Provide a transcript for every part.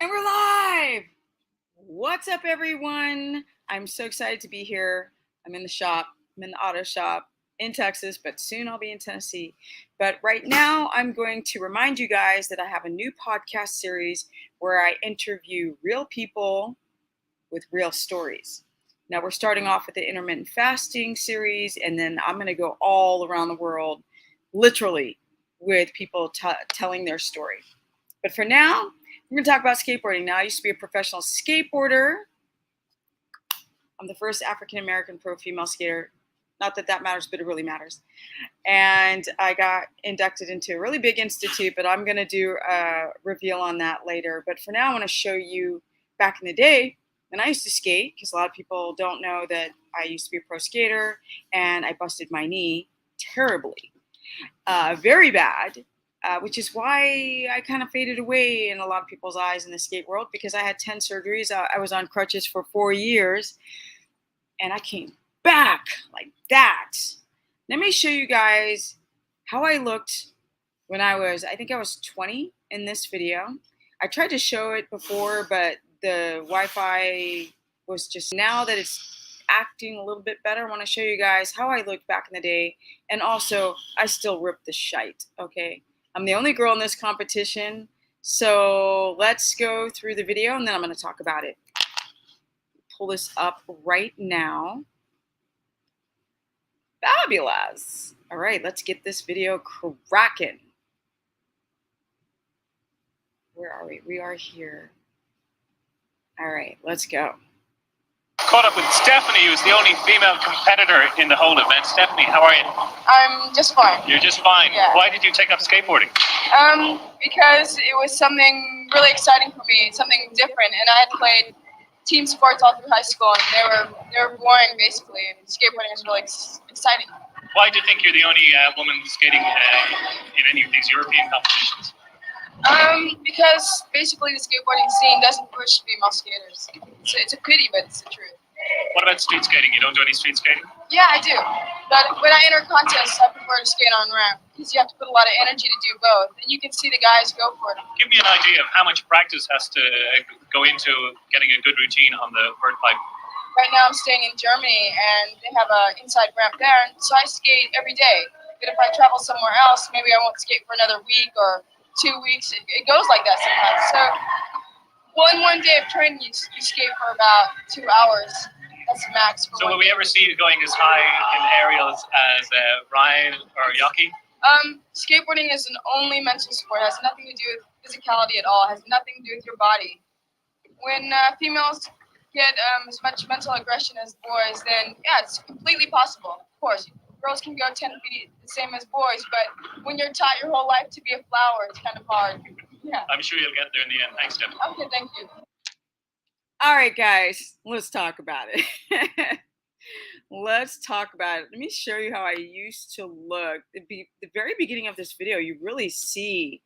And we're live! What's up, everyone? I'm so excited to be here. I'm in the shop. I'm in the auto shop in Texas, but soon I'll be in Tennessee. But right now, I'm going to remind you guys that I have a new podcast series where I interview real people with real stories. Now, we're starting off with the intermittent fasting series, and then I'm going to go all around the world, literally, with people telling their story. But for now, we're going to talk about skateboarding. Now, I used to be a professional skateboarder. I'm the first African-American pro female skater. Not that that matters, but it really matters. And I got inducted into a really big institute, but I'm going to do a reveal on that later. But for now, I want to show you back in the day when I used to skate, because a lot of people don't know that I used to be a pro skater, and I busted my knee terribly, very bad. Which is why I kind of faded away in a lot of people's eyes in the skate world, because I had 10 surgeries. I was on crutches for 4 years, and I came back like that. Let me show you guys how I looked when I think I was 20 in this video. I tried to show it before, but the Wi-Fi was just, now that it's acting a little bit better, I want to show you guys how I looked back in the day. And also, I still rip the shite, okay? I'm the only girl in this competition, so let's go through the video and then I'm going to talk about it. Pull this up right now. Fabulous. All right, let's get this video cracking. Where are we? We are here. All right, let's go. Caught up with Stephanie, who's the only female competitor in the whole event. Stephanie, how are you? I'm just fine. You're just fine. Yeah. Why did you take up skateboarding? Because it was something really exciting for me, something different, and I had played team sports all through high school, and they were boring basically. And skateboarding is really exciting. Why do you think you're the only woman skating in any of these European competitions? Because basically the skateboarding scene doesn't push female skaters. It's a pity, but it's the truth. What about street skating? You don't do any street skating? Yeah, I do. But when I enter contests, I prefer to skate on ramp because you have to put a lot of energy to do both, and you can see the guys go for it. Give me an idea of how much practice has to go into getting a good routine on the vert pipe. Right now I'm staying in Germany, and they have an inside ramp there, and so I skate every day. But if I travel somewhere else, maybe I won't skate for another week or 2 weeks. It goes like that sometimes. So one day of training, you skate for about 2 hours. That's max. So will we ever see you going as high in aerials as Ryan or Yoki? Skateboarding is an only mental sport. It has nothing to do with physicality at all. It has nothing to do with your body. When females get as much mental aggression as boys, then yeah, it's completely possible. Of course, girls can go 10 feet the same as boys, but when you're taught your whole life to be a flower, it's kind of hard. Yeah. I'm sure you'll get there in the end. Thanks, Steph. Okay, thank you. All right, guys, let's talk about it. Let's talk about it. Let me show you how I used to look. The very beginning of this video, you really see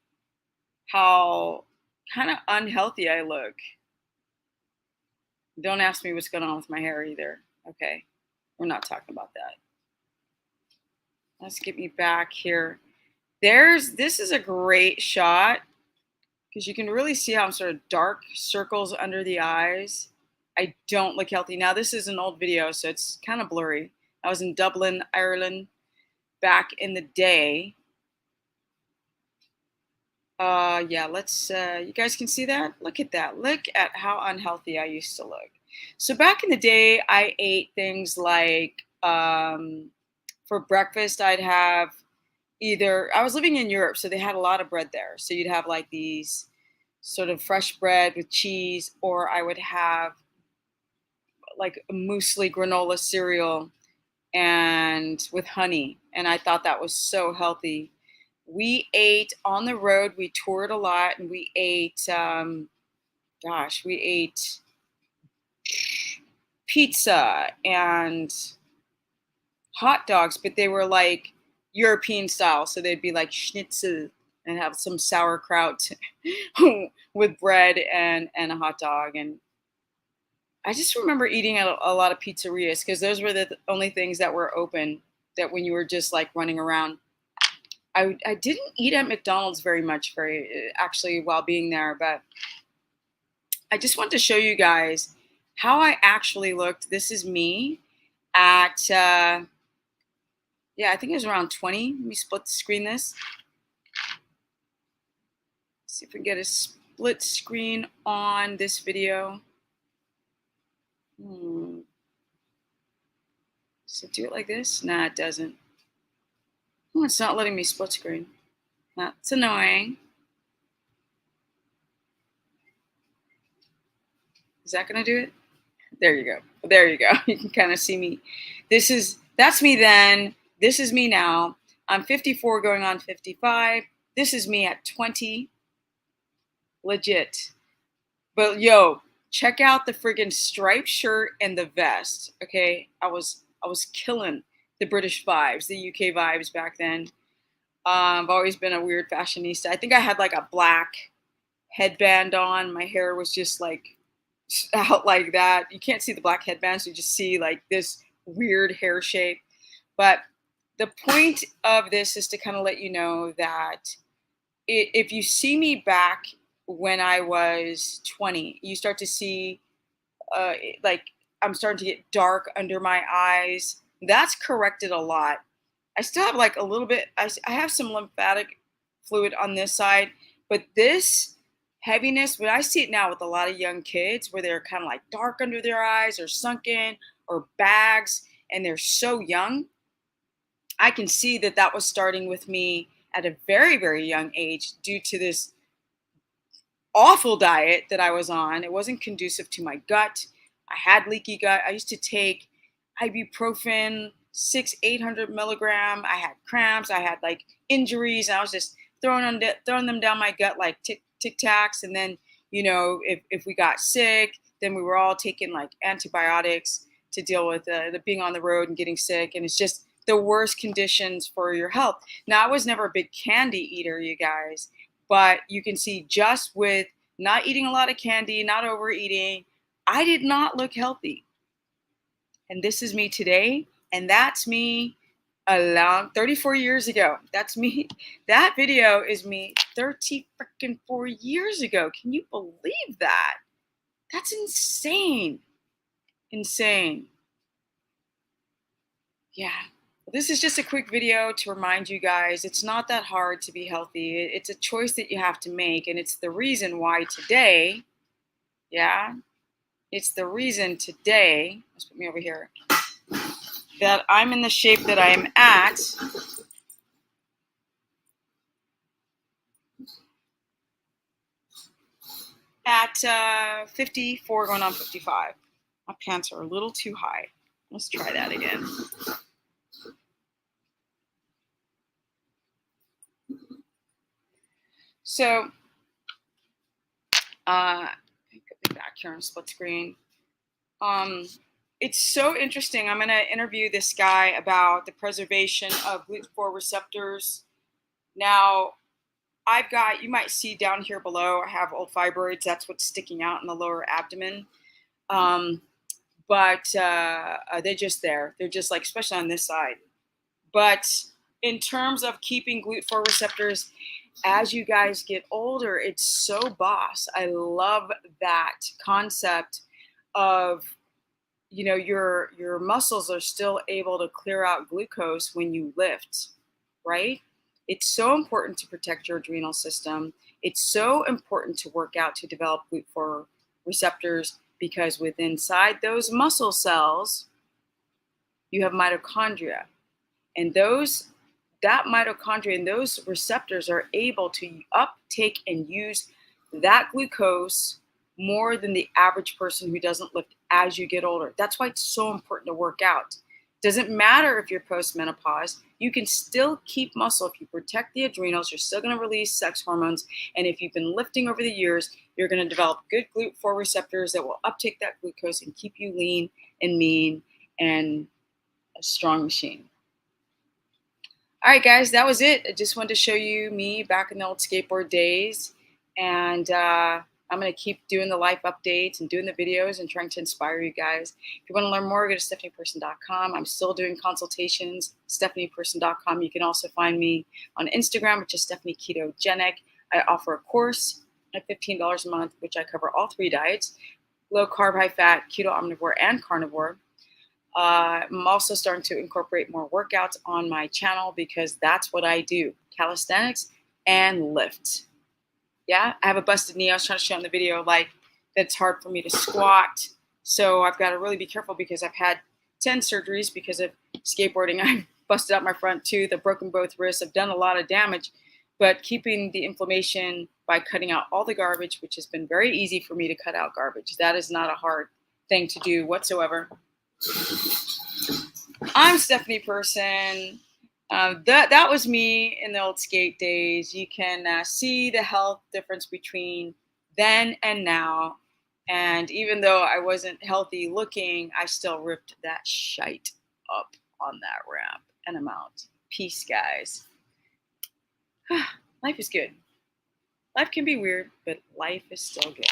how kind of unhealthy I look. Don't ask me what's going on with my hair either. Okay, we're not talking about that. Let's get me back here. This is a great shot because you can really see how I'm sort of dark circles under the eyes. I don't look healthy. Now, this is an old video, so it's kind of blurry. I was in Dublin, Ireland back in the day. Yeah, let's, you guys can see that? Look at that. Look at how unhealthy I used to look. So back in the day, I ate things like, for breakfast, I'd have I was living in Europe, so they had a lot of bread there. So you'd have like these sort of fresh bread with cheese, or I would have like a muesli granola cereal and with honey. And I thought that was so healthy. We ate on the road. We toured a lot, and we ate, we ate pizza and hot dogs, but they were like European style. So they'd be like schnitzel and have some sauerkraut with bread and a hot dog. And I just remember eating at a lot of pizzerias because those were the only things that were open, that when you were just like running around. I didn't eat at McDonald's very much, actually, while being there, but I just want to show you guys how I actually looked. This is me at, yeah, I think it was around 20. Let me split the screen this. See if we can get a split screen on this video. So do it like this? Nah, it doesn't. Oh, it's not letting me split screen. That's annoying. Is that gonna do it? There you go. There you go. You can kind of see me. That's me then. This is me now. I'm 54 going on 55. This is me at 20. Legit. But yo, check out the friggin' striped shirt and the vest. Okay, I was killing the British vibes, the UK vibes back then. I've always been a weird fashionista. I think I had like a black headband on. My hair was just like out like that. You can't see the black headband, so you just see like this weird hair shape. But the point of this is to kind of let you know that if you see me back when I was 20, you start to see like I'm starting to get dark under my eyes. That's corrected a lot. I still have like a little bit, I have some lymphatic fluid on this side, but this heaviness, when I see it now with a lot of young kids where they're kind of like dark under their eyes or sunken or bags and they're so young, I can see that that was starting with me at a very, very young age due to this awful diet that I was on. It wasn't conducive to my gut. I had leaky gut. I used to take ibuprofen, 800 milligram. I had cramps. I had like injuries. And I was just throwing them down my gut like Tic Tacs. And then, you know, if we got sick, then we were all taking like antibiotics to deal with the being on the road and getting sick. And it's just the worst conditions for your health. Now, I was never a big candy eater, you guys, but you can see just with not eating a lot of candy, not overeating, I did not look healthy. And this is me today. And that's me around 34 years ago. That's me. That video is me 34 years ago. Can you believe that? That's insane. Insane. Yeah. This is just a quick video to remind you guys it's not that hard to be healthy. It's a choice that you have to make. And it's the reason why today, yeah, it's the reason today, let's put me over here, that I'm in the shape that I am at 54 going on 55. My pants are a little too high. Let's try that again. So, put back here on split screen. It's so interesting. I'm going to interview this guy about the preservation of GLUT4 receptors. Now, I've got, you might see down here below, I have old fibroids. That's what's sticking out in the lower abdomen. But they're just there. They're just like, especially on this side. But in terms of keeping GLUT4 receptors, as you guys get older, it's so boss. I love that concept of, you know, your muscles are still able to clear out glucose when you lift, right? It's so important to protect your adrenal system. It's so important to work out to develop GLUT4 receptors because within inside those muscle cells, you have mitochondria. And that mitochondria and those receptors are able to uptake and use that glucose more than the average person who doesn't lift as you get older. That's why it's so important to work out. Doesn't matter if you're post-menopause, you can still keep muscle. If you protect the adrenals, you're still going to release sex hormones. And if you've been lifting over the years, you're going to develop good GLUT4 receptors that will uptake that glucose and keep you lean and mean and a strong machine. All right, guys, that was it. I just wanted to show you me back in the old skateboard days. And I'm going to keep doing the life updates and doing the videos and trying to inspire you guys. If you want to learn more, go to stephanieperson.com. I'm still doing consultations, stephanieperson.com. You can also find me on Instagram, which is Stephanie Ketogenic. I offer a course at $15 a month, which I cover all 3 diets: low carb, high fat, keto, omnivore, and carnivore. I'm also starting to incorporate more workouts on my channel because that's what I do: calisthenics and lift. Yeah, I have a busted knee. I was trying to show in the video, like, that it's hard for me to squat. So I've got to really be careful because I've had 10 surgeries because of skateboarding. I've busted out my front tooth. I've broken both wrists. I've done a lot of damage. But keeping the inflammation by cutting out all the garbage, which has been very easy for me to cut out garbage. That is not a hard thing to do whatsoever. I'm Stephanie Person. That was me in the old skate days. You can see the health difference between then and now. And even though I wasn't healthy looking, I still ripped that shite up on that ramp. And I'm out. Peace, guys. Life is good. Life can be weird, but life is still good.